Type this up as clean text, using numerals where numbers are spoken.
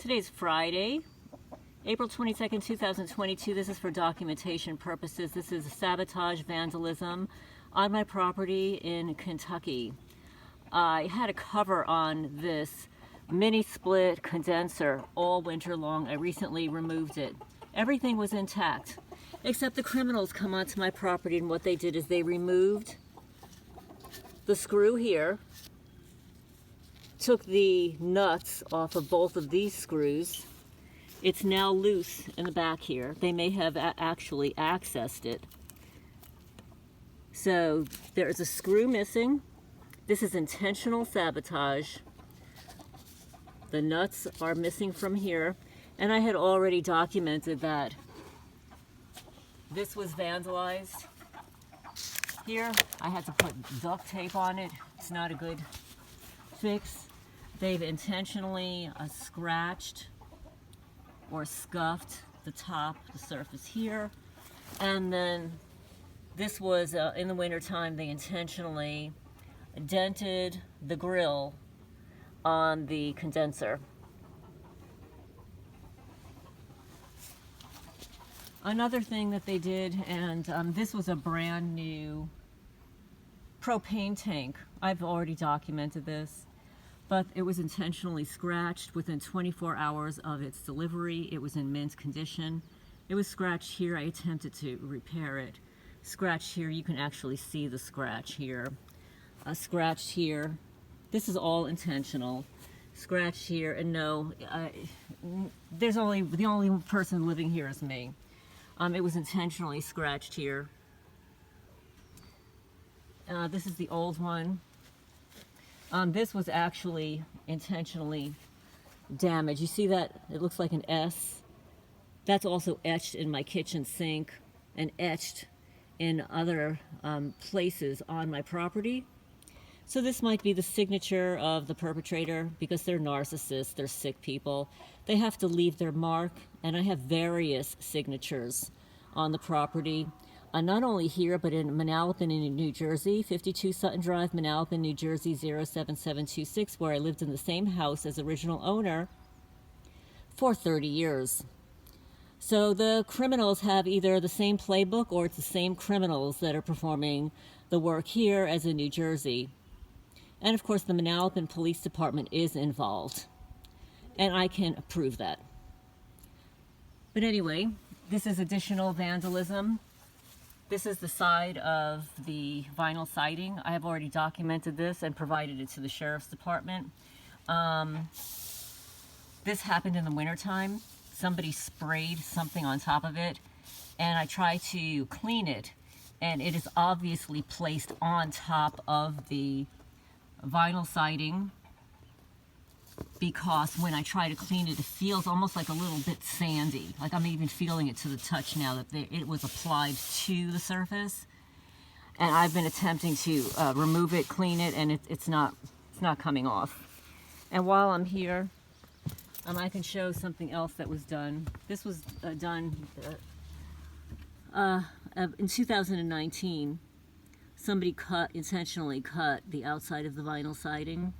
Today's Friday, April 22nd, 2022. This is for documentation purposes. This is sabotage vandalism on my property in Kentucky. I had a cover on this mini split condenser all winter long. I recently removed it. Everything was intact, except the criminals come onto my property, and what they did is they removed the screw here, took the nuts off of both of these screws. It's now loose in the back here. They may have actually accessed it. So there's a screw missing. This is intentional sabotage. The nuts are missing from here. And I had already documented that this was vandalized. Here, I had to put duct tape on it. It's not a good fix. They've intentionally scratched or scuffed the top, the surface here. And then this was, in the winter time, they intentionally dented the grill on the condenser. Another thing that they did, and this was a brand new propane tank. I've already documented this, but it was intentionally scratched within 24 hours of its delivery. It was in mint condition. It was scratched here. I attempted to repair it. Scratched here, you can actually see the scratch here. Scratched here. This is all intentional. Scratched here, and no, the only person living here is me. It was intentionally scratched here. This is the old one. This was actually intentionally damaged. You see that? It looks like an S. That's also etched in my kitchen sink and etched in other places on my property. So this might be the signature of the perpetrator, because they're narcissists, they're sick people. They have to leave their mark, and I have various signatures on the property. Not only here, but in Manalapan in New Jersey, 52 Sutton Drive, Manalapan, New Jersey, 07726, where I lived in the same house as original owner for 30 years. So the criminals have either the same playbook, or it's the same criminals that are performing the work here as in New Jersey. And of course, the Manalapan Police Department is involved, and I can prove that. But anyway, this is additional vandalism. This is the side of the vinyl siding. I have already documented this and provided it to the Sheriff's Department. This happened in the wintertime. Somebody sprayed something on top of it, and I tried to clean it, and it is obviously placed on top of the vinyl siding, because when I try to clean it, it feels almost like a little bit sandy. Like I'm even feeling it to the touch now that it was applied to the surface. And I've been attempting to remove it, clean it, and it's not coming off. And while I'm here, I can show something else that was done. This was done in 2019. Somebody intentionally cut the outside of the vinyl siding.